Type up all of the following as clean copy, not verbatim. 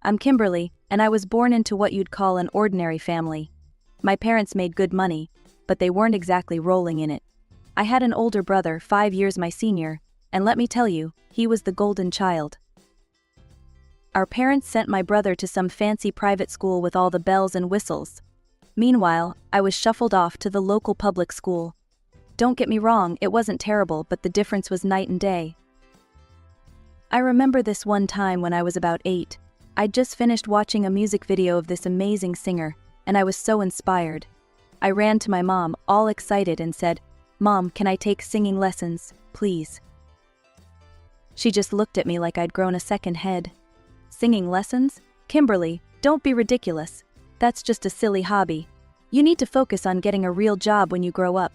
I'm Kimberly, and I was born into what you'd call an ordinary family. My parents made good money, but they weren't exactly rolling in it. I had an older brother, 5 years my senior, and let me tell you, he was the golden child. Our parents sent my brother to some fancy private school with all the bells and whistles. Meanwhile, I was shuffled off to the local public school. Don't get me wrong, it wasn't terrible, but the difference was night and day. I remember this one time when I was about 8. I'd just finished watching a music video of this amazing singer, and I was so inspired. I ran to my mom, all excited, and said, "Mom, can I take singing lessons, please?" She just looked at me like I'd grown a second head. Singing lessons? Kimberly, don't be ridiculous. That's just a silly hobby. You need to focus on getting a real job when you grow up.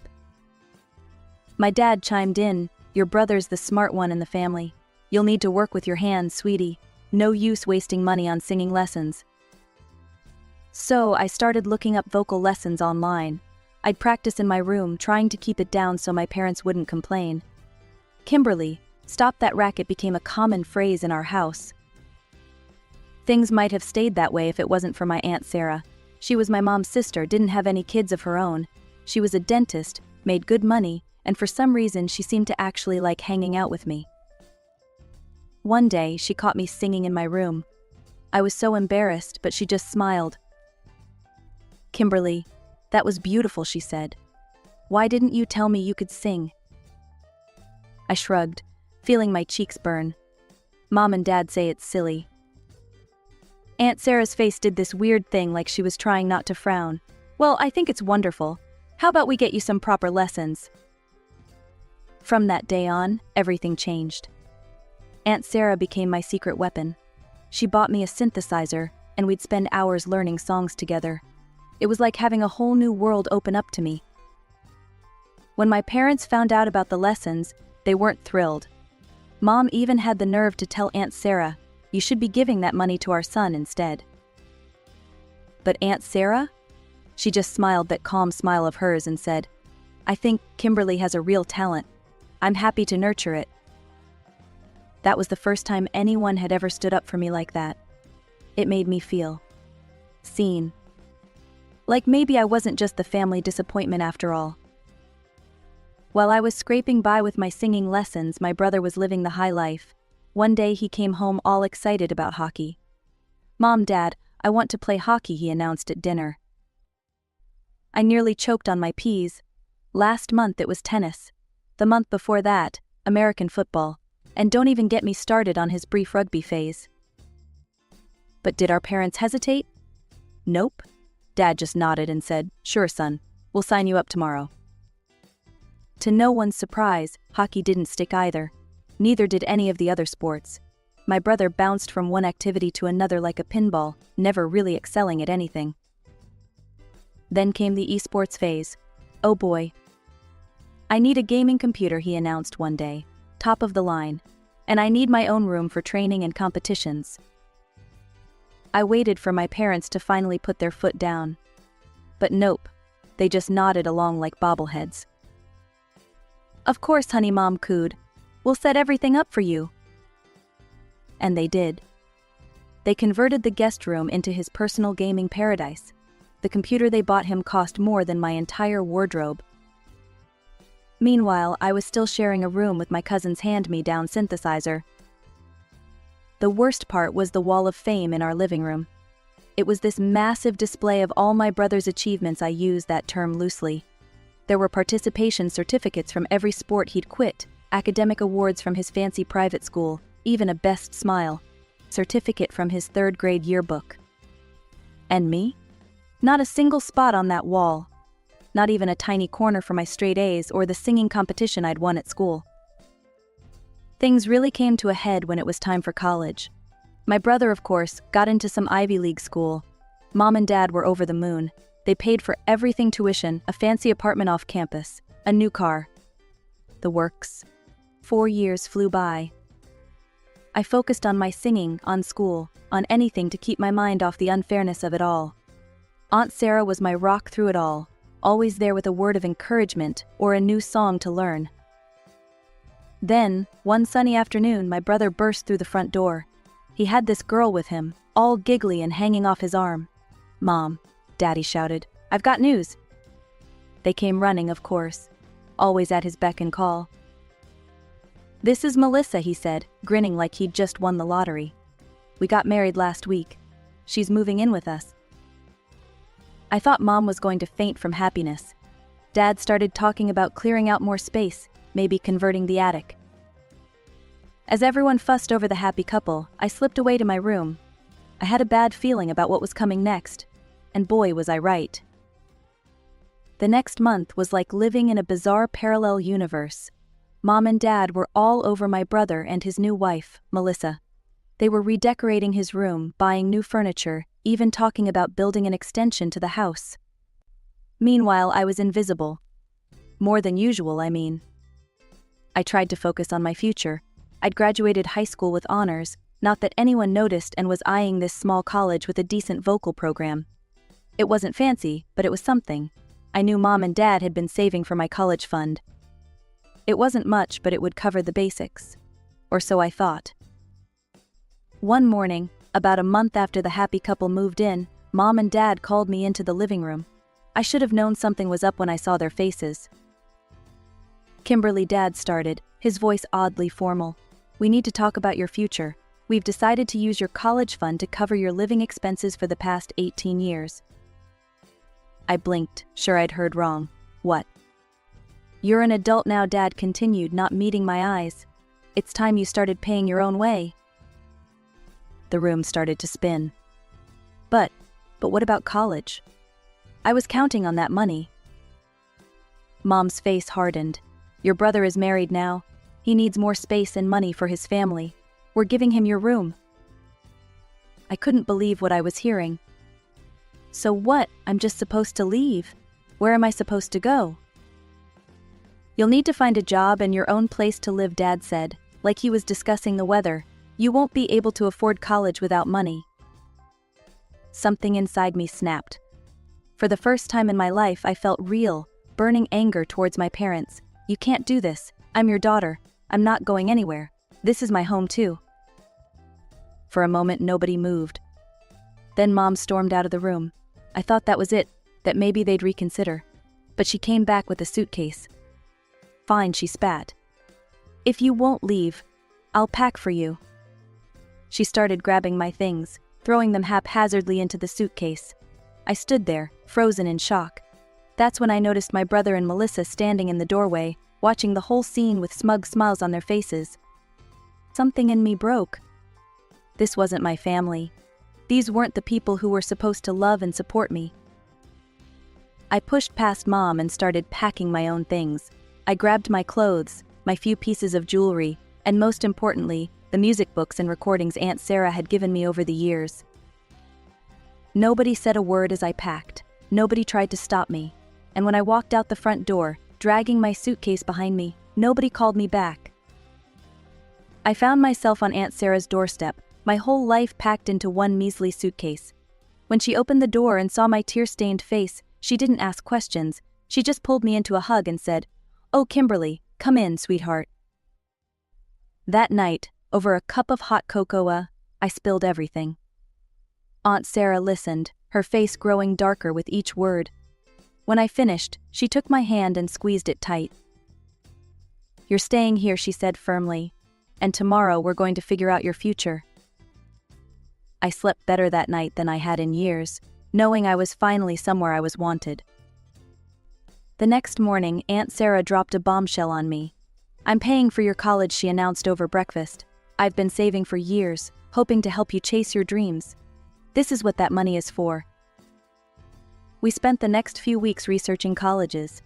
My dad chimed in, "Your brother's the smart one in the family. You'll need to work with your hands, sweetie. No use wasting money on singing lessons." So I started looking up vocal lessons online. I'd practice in my room, trying to keep it down so my parents wouldn't complain. "Kimberly, stop that racket" became a common phrase in our house. Things might have stayed that way if it wasn't for my Aunt Sarah. She was my mom's sister, didn't have any kids of her own. She was a dentist, made good money, and for some reason she seemed to actually like hanging out with me. One day, she caught me singing in my room. I was so embarrassed, but she just smiled. "Kimberly, that was beautiful," she said. "Why didn't you tell me you could sing?" I shrugged, feeling my cheeks burn. Mom and Dad say it's silly. Aunt Sarah's face did this weird thing like she was trying not to frown. "Well, I think it's wonderful. How about we get you some proper lessons?" From that day on, everything changed. Aunt Sarah became my secret weapon. She bought me a synthesizer, and we'd spend hours learning songs together. It was like having a whole new world open up to me. When my parents found out about the lessons, they weren't thrilled. Mom even had the nerve to tell Aunt Sarah, "You should be giving that money to our son instead." But Aunt Sarah? She just smiled that calm smile of hers and said, "I think Kimberly has a real talent. I'm happy to nurture it." That was the first time anyone had ever stood up for me like that. It made me feel seen. Like maybe I wasn't just the family disappointment after all. While I was scraping by with my singing lessons, my brother was living the high life. One day he came home all excited about hockey. "Mom, Dad, I want to play hockey," he announced at dinner. I nearly choked on my peas. Last month it was tennis. The month before that, American football. And don't even get me started on his brief rugby phase. But did our parents hesitate? Nope. Dad just nodded and said, "Sure, son, we'll sign you up tomorrow." To no one's surprise, hockey didn't stick either. Neither did any of the other sports. My brother bounced from one activity to another like a pinball, never really excelling at anything. Then came the esports phase. Oh boy. "I need a gaming computer," he announced one day. "Top of the line. And I need my own room for training and competitions." I waited for my parents to finally put their foot down. But nope. They just nodded along like bobbleheads. "Of course, honey," Mom cooed. "We'll set everything up for you." And they did. They converted the guest room into his personal gaming paradise. The computer they bought him cost more than my entire wardrobe. Meanwhile, I was still sharing a room with my cousin's hand-me-down synthesizer. The worst part was the wall of fame in our living room. It was this massive display of all my brother's achievements. I use that term loosely. There were participation certificates from every sport he'd quit, academic awards from his fancy private school, even a best smile certificate from his 3rd grade yearbook. And me? Not a single spot on that wall. Not even a tiny corner for my straight A's or the singing competition I'd won at school. Things really came to a head when it was time for college. My brother, of course, got into some Ivy League school. Mom and Dad were over the moon. They paid for everything: tuition, a fancy apartment off campus, a new car. The works. 4 years flew by. I focused on my singing, on school, on anything to keep my mind off the unfairness of it all. Aunt Sarah was my rock through it all, always there with a word of encouragement or a new song to learn. Then, one sunny afternoon, my brother burst through the front door. He He had this girl with him, all giggly and hanging off his arm. "Mom," Daddy shouted, "I've got news." They came running, of course, always at his beck and call. "This is Melissa," he said, grinning like he'd just won the lottery. "We got married last week. She's moving in with us." I thought Mom was going to faint from happiness. Dad started talking about clearing out more space, maybe converting the attic. As everyone fussed over the happy couple, I slipped away to my room. I had a bad feeling about what was coming next, and boy was I right. The next month was like living in a bizarre parallel universe. Mom and Dad were all over my brother and his new wife, Melissa. They were redecorating his room, buying new furniture, even talking about building an extension to the house. Meanwhile, I was invisible. More than usual, I mean. I tried to focus on my future. I'd graduated high school with honors, not that anyone noticed, and was eyeing this small college with a decent vocal program. It wasn't fancy, but it was something. I knew Mom and Dad had been saving for my college fund. It wasn't much, but it would cover the basics. Or so I thought. One morning, about a month after the happy couple moved in, Mom and Dad called me into the living room. I should have known something was up when I saw their faces. "Kimberly," Dad started, his voice oddly formal. "We need to talk about your future. We've decided to use your college fund to cover your living expenses for the past 18 years. I blinked, sure I'd heard wrong. "What?" "You're an adult now," Dad continued, not meeting my eyes. "It's time you started paying your own way." The room started to spin. But what about college? I was counting on that money. Mom's face hardened. "Your brother is married now. He needs more space and money for his family. We're giving him your room." I couldn't believe what I was hearing. "So what? I'm just supposed to leave? Where am I supposed to go?" "You'll need to find a job and your own place to live," Dad said, like he was discussing the weather. "You won't be able to afford college without money." Something inside me snapped. For the first time in my life, I felt real, burning anger towards my parents. "You can't do this. I'm your daughter. I'm not going anywhere. This is my home too." For a moment, nobody moved. Then Mom stormed out of the room. I thought that was it, that maybe they'd reconsider. But she came back with a suitcase. "Fine," she spat. "If you won't leave, I'll pack for you." She started grabbing my things, throwing them haphazardly into the suitcase. I stood there, frozen in shock. That's when I noticed my brother and Melissa standing in the doorway, watching the whole scene with smug smiles on their faces. Something in me broke. This wasn't my family. These weren't the people who were supposed to love and support me. I pushed past Mom and started packing my own things. I grabbed my clothes, my few pieces of jewelry, and most importantly, the music books and recordings Aunt Sarah had given me over the years. Nobody said a word as I packed. Nobody tried to stop me. And when I walked out the front door, dragging my suitcase behind me, nobody called me back. I found myself on Aunt Sarah's doorstep, my whole life packed into one measly suitcase. When she opened the door and saw my tear-stained face, she didn't ask questions. She just pulled me into a hug and said, "Oh, Kimberly, come in, sweetheart." That night, over a cup of hot cocoa, I spilled everything. Aunt Sarah listened, her face growing darker with each word. When I finished, she took my hand and squeezed it tight. "You're staying here," she said firmly, "and tomorrow we're going to figure out your future." I slept better that night than I had in years, knowing I was finally somewhere I was wanted. The next morning, Aunt Sarah dropped a bombshell on me. "I'm paying for your college," she announced over breakfast. "I've been saving for years, hoping to help you chase your dreams. This is what that money is for." We spent the next few weeks researching colleges.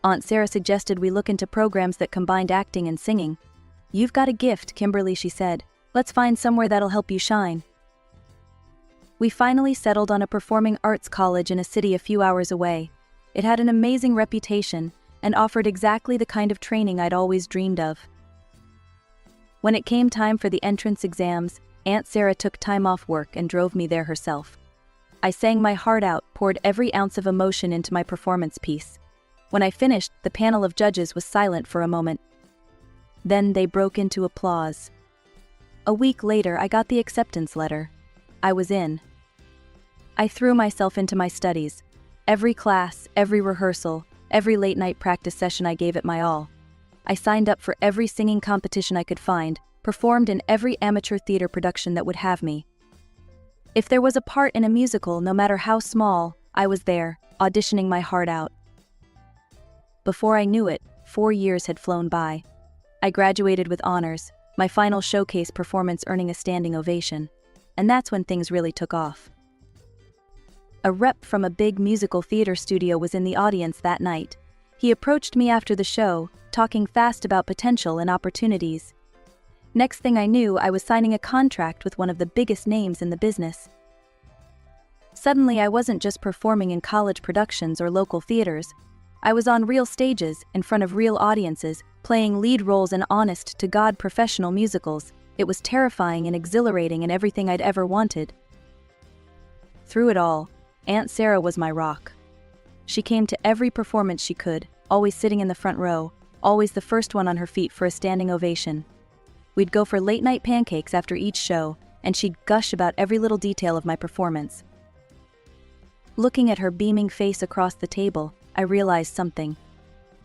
Aunt Sarah suggested we look into programs that combined acting and singing. "You've got a gift, Kimberly," she said. "Let's find somewhere that'll help you shine." We finally settled on a performing arts college in a city a few hours away. It had an amazing reputation and offered exactly the kind of training I'd always dreamed of. When it came time for the entrance exams, Aunt Sarah took time off work and drove me there herself. I sang my heart out, poured every ounce of emotion into my performance piece. When I finished, the panel of judges was silent for a moment. Then they broke into applause. A week later, I got the acceptance letter. I was in. I threw myself into my studies. Every class, every rehearsal, every late-night practice session, I gave it my all. I signed up for every singing competition I could find, performed in every amateur theater production that would have me. If there was a part in a musical, no matter how small, I was there, auditioning my heart out. Before I knew it, 4 years had flown by. I graduated with honors, my final showcase performance earning a standing ovation. And that's when things really took off. A rep from a big musical theater studio was in the audience that night. He approached me after the show, talking fast about potential and opportunities. Next thing I knew, I was signing a contract with one of the biggest names in the business. Suddenly, I wasn't just performing in college productions or local theaters. I was on real stages, in front of real audiences, playing lead roles in honest-to-God professional musicals. It was terrifying and exhilarating and everything I'd ever wanted. Through it all, Aunt Sarah was my rock. She came to every performance she could, always sitting in the front row, always the first one on her feet for a standing ovation. We'd go for late-night pancakes after each show, and she'd gush about every little detail of my performance. Looking at her beaming face across the table, I realized something.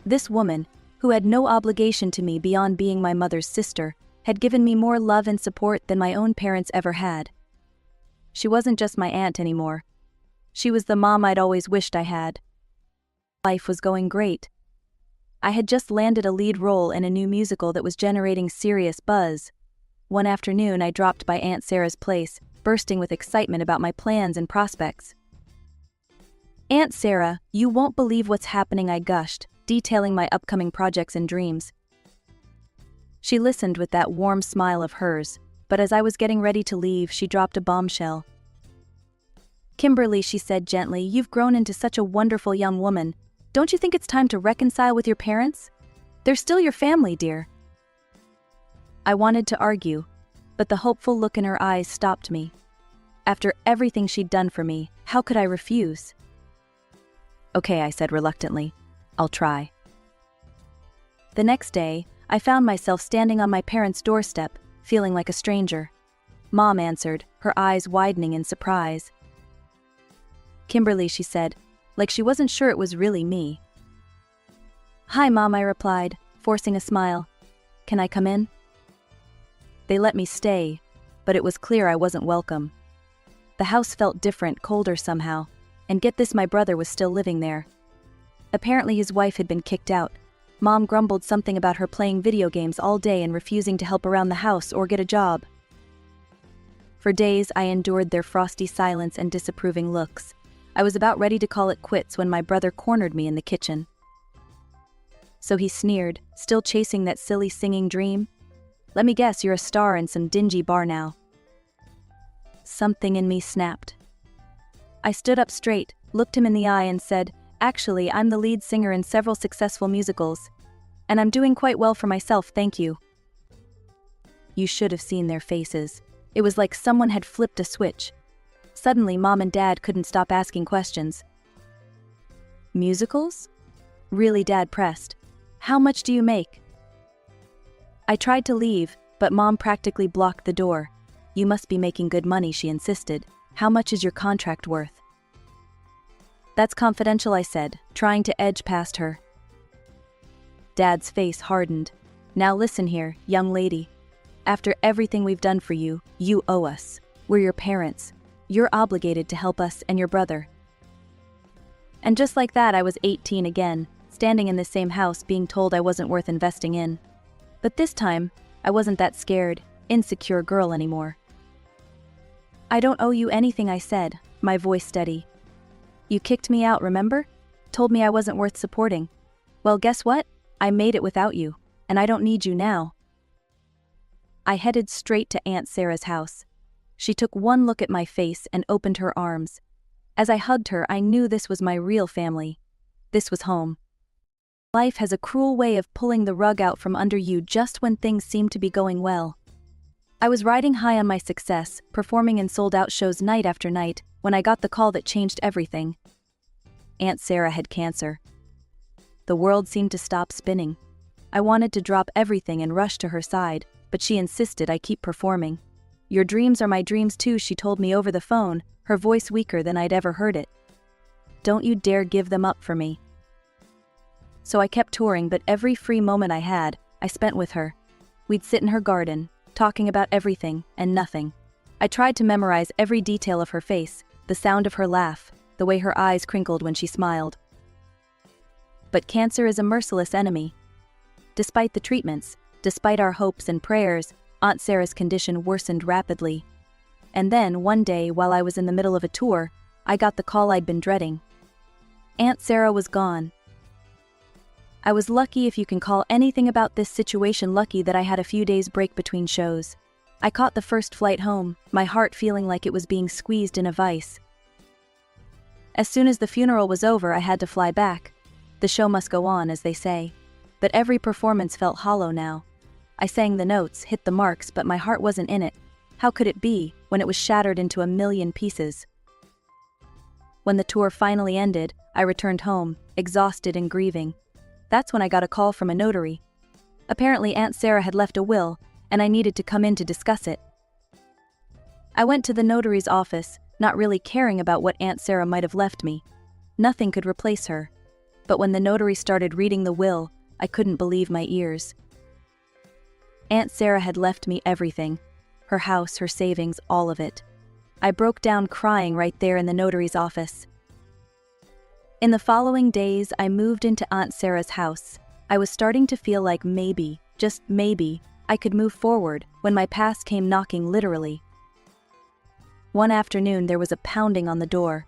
This woman, who had no obligation to me beyond being my mother's sister, had given me more love and support than my own parents ever had. She wasn't just my aunt anymore. She was the mom I'd always wished I had. Life was going great. I had just landed a lead role in a new musical that was generating serious buzz. One afternoon, I dropped by Aunt Sarah's place, bursting with excitement about my plans and prospects. "Aunt Sarah, you won't believe what's happening," I gushed, detailing my upcoming projects and dreams. She listened with that warm smile of hers, but as I was getting ready to leave, she dropped a bombshell. "Kimberly," she said gently, "you've grown into such a wonderful young woman. Don't you think it's time to reconcile with your parents? They're still your family, dear." I wanted to argue, but the hopeful look in her eyes stopped me. After everything she'd done for me, how could I refuse? "Okay," I said reluctantly. "I'll try." The next day, I found myself standing on my parents' doorstep, feeling like a stranger. Mom answered, her eyes widening in surprise. "Kimberly," she said, like she wasn't sure it was really me. "Hi, Mom," I replied, forcing a smile. "Can I come in?" They let me stay, but it was clear I wasn't welcome. The house felt different, colder somehow, and get this, my brother was still living there. Apparently his wife had been kicked out. Mom grumbled something about her playing video games all day and refusing to help around the house or get a job. For days, I endured their frosty silence and disapproving looks. I was about ready to call it quits when my brother cornered me in the kitchen. "So," he sneered, "still chasing that silly singing dream? Let me guess, you're a star in some dingy bar now." Something in me snapped. I stood up straight, looked him in the eye and said, "Actually, I'm the lead singer in several successful musicals. And I'm doing quite well for myself, thank you." You should have seen their faces. It was like someone had flipped a switch. Suddenly, Mom and Dad couldn't stop asking questions. "Musicals?" "Really?" Dad pressed. "How much do you make?" I tried to leave, but Mom practically blocked the door. "You must be making good money," she insisted. "How much is your contract worth?" "That's confidential," I said, trying to edge past her. Dad's face hardened. "Now listen here, young lady. After everything we've done for you, you owe us. We're your parents. You're obligated to help us and your brother." And just like that, I was 18 again, standing in the same house being told I wasn't worth investing in. But this time, I wasn't that scared, insecure girl anymore. "I don't owe you anything," I said, my voice steady. "You kicked me out, remember? Told me I wasn't worth supporting. Well, guess what? I made it without you, and I don't need you now." I headed straight to Aunt Sarah's house. She took one look at my face and opened her arms. As I hugged her, I knew this was my real family. This was home. Life has a cruel way of pulling the rug out from under you just when things seem to be going well. I was riding high on my success, performing in sold-out shows night after night, when I got the call that changed everything. Aunt Sarah had cancer. The world seemed to stop spinning. I wanted to drop everything and rush to her side, but she insisted I keep performing. "Your dreams are my dreams too," she told me over the phone, her voice weaker than I'd ever heard it. "Don't you dare give them up for me." So I kept touring, but every free moment I had, I spent with her. We'd sit in her garden, talking about everything and nothing. I tried to memorize every detail of her face, the sound of her laugh, the way her eyes crinkled when she smiled. But cancer is a merciless enemy. Despite the treatments, despite our hopes and prayers, Aunt Sarah's condition worsened rapidly. And then, one day, while I was in the middle of a tour, I got the call I'd been dreading. Aunt Sarah was gone. I was lucky, if you can call anything about this situation lucky, that I had a few days break between shows. I caught the first flight home, my heart feeling like it was being squeezed in a vice. As soon as the funeral was over, I had to fly back. The show must go on, as they say. But every performance felt hollow now. I sang the notes, hit the marks, but my heart wasn't in it. How could it be, when it was shattered into a million pieces? When the tour finally ended, I returned home, exhausted and grieving. That's when I got a call from a notary. Apparently Aunt Sarah had left a will, and I needed to come in to discuss it. I went to the notary's office, not really caring about what Aunt Sarah might have left me. Nothing could replace her. But when the notary started reading the will, I couldn't believe my ears. Aunt Sarah had left me everything. Her house, her savings, all of it. I broke down crying right there in the notary's office. In the following days, I moved into Aunt Sarah's house. I was starting to feel like maybe, just maybe, I could move forward when my past came knocking, literally. One afternoon there was a pounding on the door.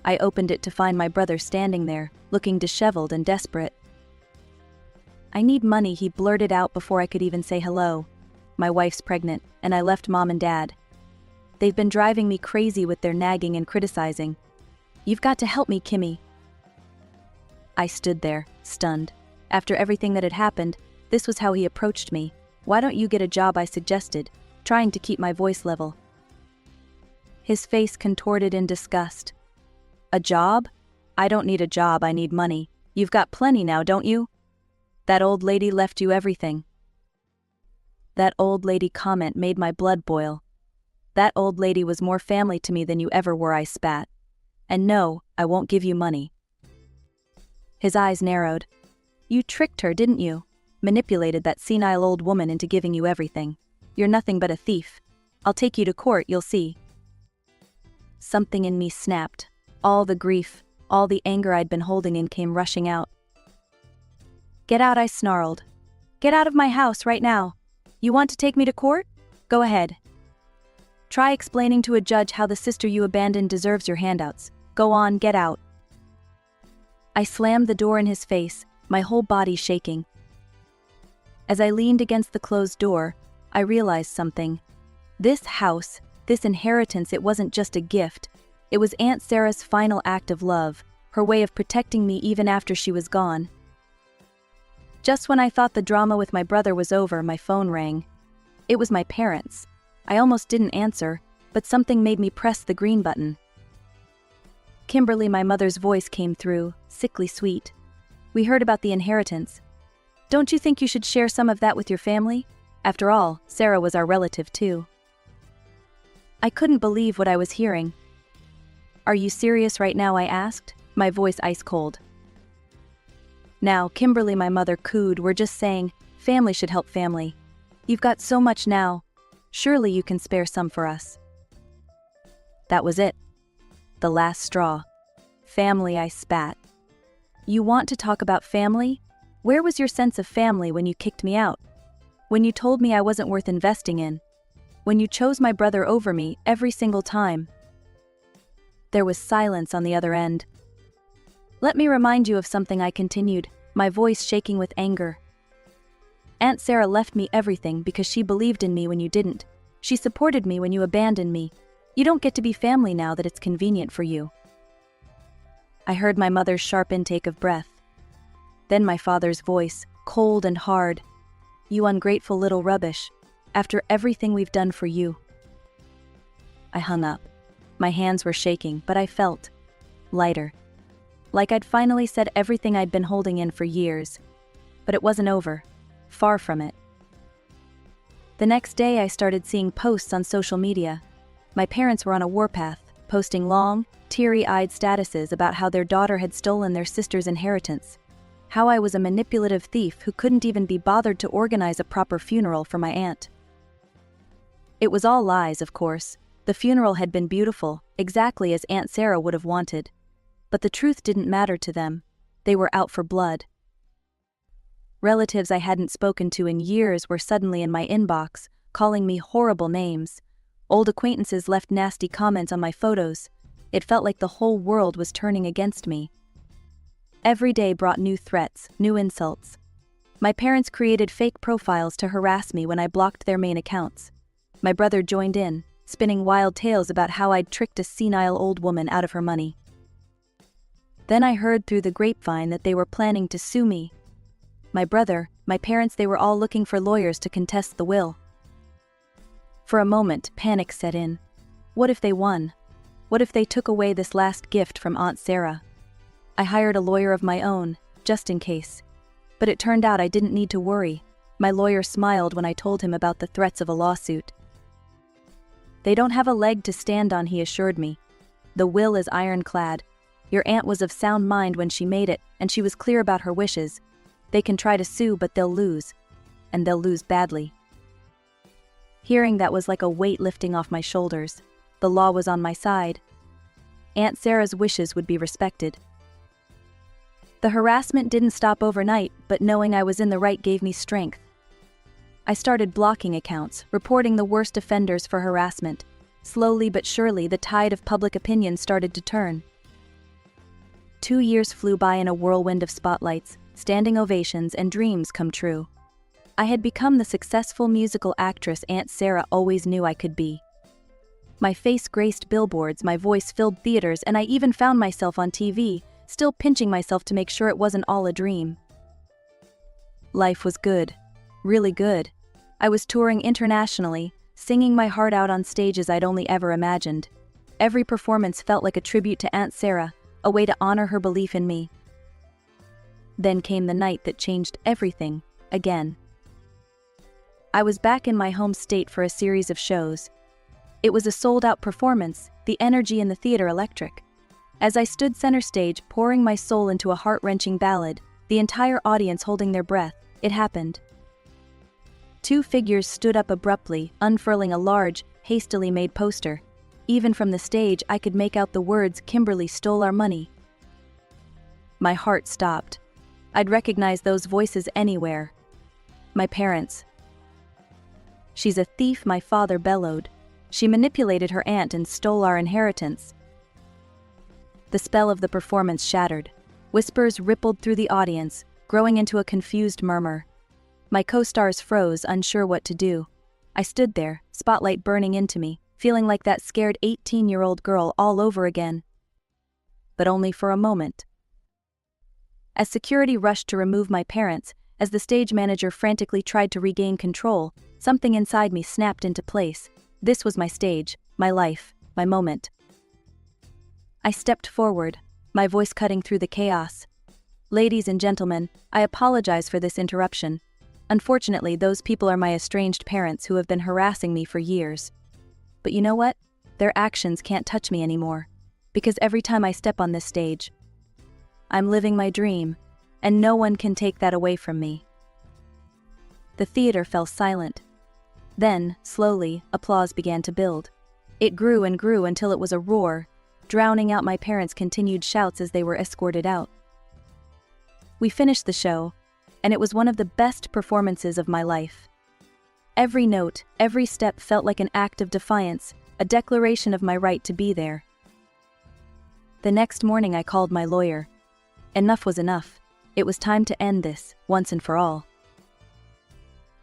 I opened it to find my brother standing there, looking disheveled and desperate. "I need money," he blurted out before I could even say hello. "My wife's pregnant, and I left Mom and Dad. They've been driving me crazy with their nagging and criticizing. You've got to help me, Kimmy." I stood there, stunned. After everything that had happened, this was how he approached me. "Why don't you get a job?" I suggested, trying to keep my voice level. His face contorted in disgust. "A job? I don't need a job, I need money. You've got plenty now, don't you? That old lady left you everything." That old lady comment made my blood boil. That old lady was more family to me than you ever were, I spat. "And no, I won't give you money." His eyes narrowed. "You tricked her, didn't you? Manipulated that senile old woman into giving you everything. You're nothing but a thief. I'll take you to court, you'll see." Something in me snapped. All the grief, all the anger I'd been holding in came rushing out. "Get out," I snarled. "Get out of my house right now. You want to take me to court? Go ahead. Try explaining to a judge how the sister you abandoned deserves your handouts. Go on, get out." I slammed the door in his face, my whole body shaking. As I leaned against the closed door, I realized something. This house, this inheritance, it wasn't just a gift. It was Aunt Sarah's final act of love, her way of protecting me even after she was gone. Just when I thought the drama with my brother was over, my phone rang. It was my parents. I almost didn't answer, but something made me press the green button. Kimberly, my mother's voice came through, sickly sweet. "We heard about the inheritance. Don't you think you should share some of that with your family? After all, Sarah was our relative too." I couldn't believe what I was hearing. "Are you serious right now?" I asked, my voice ice cold. "Now, Kimberly," my mother cooed, "we're just saying, family should help family. You've got so much now. Surely you can spare some for us." That was it. The last straw. "Family," I spat. "You want to talk about family? Where was your sense of family when you kicked me out? When you told me I wasn't worth investing in? When you chose my brother over me every single time?" There was silence on the other end. "Let me remind you of something," I continued, my voice shaking with anger. "Aunt Sarah left me everything because she believed in me when you didn't. She supported me when you abandoned me. You don't get to be family now that it's convenient for you." I heard my mother's sharp intake of breath. Then my father's voice, cold and hard. "You ungrateful little rubbish. After everything we've done for you." I hung up. My hands were shaking, but I felt lighter. Like I'd finally said everything I'd been holding in for years. But it wasn't over. Far from it. The next day I started seeing posts on social media. My parents were on a warpath, posting long, teary-eyed statuses about how their daughter had stolen their sister's inheritance. How I was a manipulative thief who couldn't even be bothered to organize a proper funeral for my aunt. It was all lies, of course. The funeral had been beautiful, exactly as Aunt Sarah would have wanted. But the truth didn't matter to them. They were out for blood. Relatives I hadn't spoken to in years were suddenly in my inbox, calling me horrible names. Old acquaintances left nasty comments on my photos. It felt like the whole world was turning against me. Every day brought new threats, new insults. My parents created fake profiles to harass me when I blocked their main accounts. My brother joined in, spinning wild tales about how I'd tricked a senile old woman out of her money. Then I heard through the grapevine that they were planning to sue me. My brother, my parents, they were all looking for lawyers to contest the will. For a moment, panic set in. What if they won? What if they took away this last gift from Aunt Sarah? I hired a lawyer of my own, just in case. But it turned out I didn't need to worry. My lawyer smiled when I told him about the threats of a lawsuit. They don't have a leg to stand on, he assured me. The will is ironclad. Your aunt was of sound mind when she made it, and she was clear about her wishes. They can try to sue, but they'll lose. And they'll lose badly. Hearing that was like a weight lifting off my shoulders. The law was on my side. Aunt Sarah's wishes would be respected. The harassment didn't stop overnight, but knowing I was in the right gave me strength. I started blocking accounts, reporting the worst offenders for harassment. Slowly but surely, the tide of public opinion started to turn. 2 years flew by in a whirlwind of spotlights, standing ovations, and dreams come true. I had become the successful musical actress Aunt Sarah always knew I could be. My face graced billboards, my voice filled theaters, and I even found myself on TV, still pinching myself to make sure it wasn't all a dream. Life was good. Really good. I was touring internationally, singing my heart out on stages I'd only ever imagined. Every performance felt like a tribute to Aunt Sarah, a way to honor her belief in me. Then came the night that changed everything, again. I was back in my home state for a series of shows. It was a sold-out performance, the energy in the theater electric. As I stood center stage, pouring my soul into a heart-wrenching ballad, the entire audience holding their breath, it happened. 2 figures stood up abruptly, unfurling a large, hastily made poster. Even from the stage, I could make out the words, "Kimberly stole our money." My heart stopped. I'd recognize those voices anywhere. My parents. "She's a thief," my father bellowed. "She manipulated her aunt and stole our inheritance." The spell of the performance shattered. Whispers rippled through the audience, growing into a confused murmur. My co-stars froze, unsure what to do. I stood there, spotlight burning into me, feeling like that scared 18-year-old girl all over again. But only for a moment. As security rushed to remove my parents, as the stage manager frantically tried to regain control, something inside me snapped into place. This was my stage, my life, my moment. I stepped forward, my voice cutting through the chaos. "Ladies and gentlemen, I apologize for this interruption. Unfortunately, those people are my estranged parents who have been harassing me for years. But you know what? Their actions can't touch me anymore. Because every time I step on this stage, I'm living my dream, and no one can take that away from me." The theater fell silent. Then, slowly, applause began to build. It grew and grew until it was a roar, drowning out my parents' continued shouts as they were escorted out. We finished the show, and it was one of the best performances of my life. Every note, every step felt like an act of defiance, a declaration of my right to be there. The next morning I called my lawyer. Enough was enough. It was time to end this, once and for all.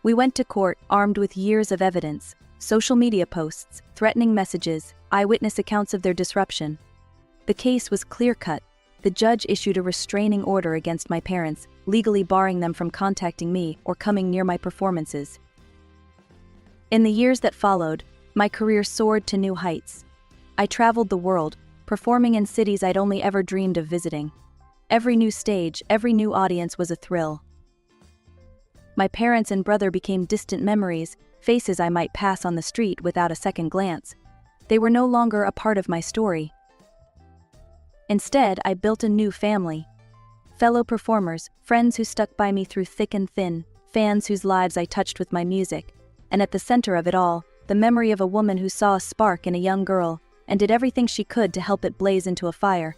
We went to court armed with years of evidence, social media posts, threatening messages, eyewitness accounts of their disruption. The case was clear-cut. The judge issued a restraining order against my parents, legally barring them from contacting me or coming near my performances. In the years that followed, my career soared to new heights. I traveled the world, performing in cities I'd only ever dreamed of visiting. Every new stage, every new audience was a thrill. My parents and brother became distant memories, faces I might pass on the street without a second glance. They were no longer a part of my story. Instead, I built a new family. Fellow performers, friends who stuck by me through thick and thin, fans whose lives I touched with my music, and at the center of it all, the memory of a woman who saw a spark in a young girl and did everything she could to help it blaze into a fire.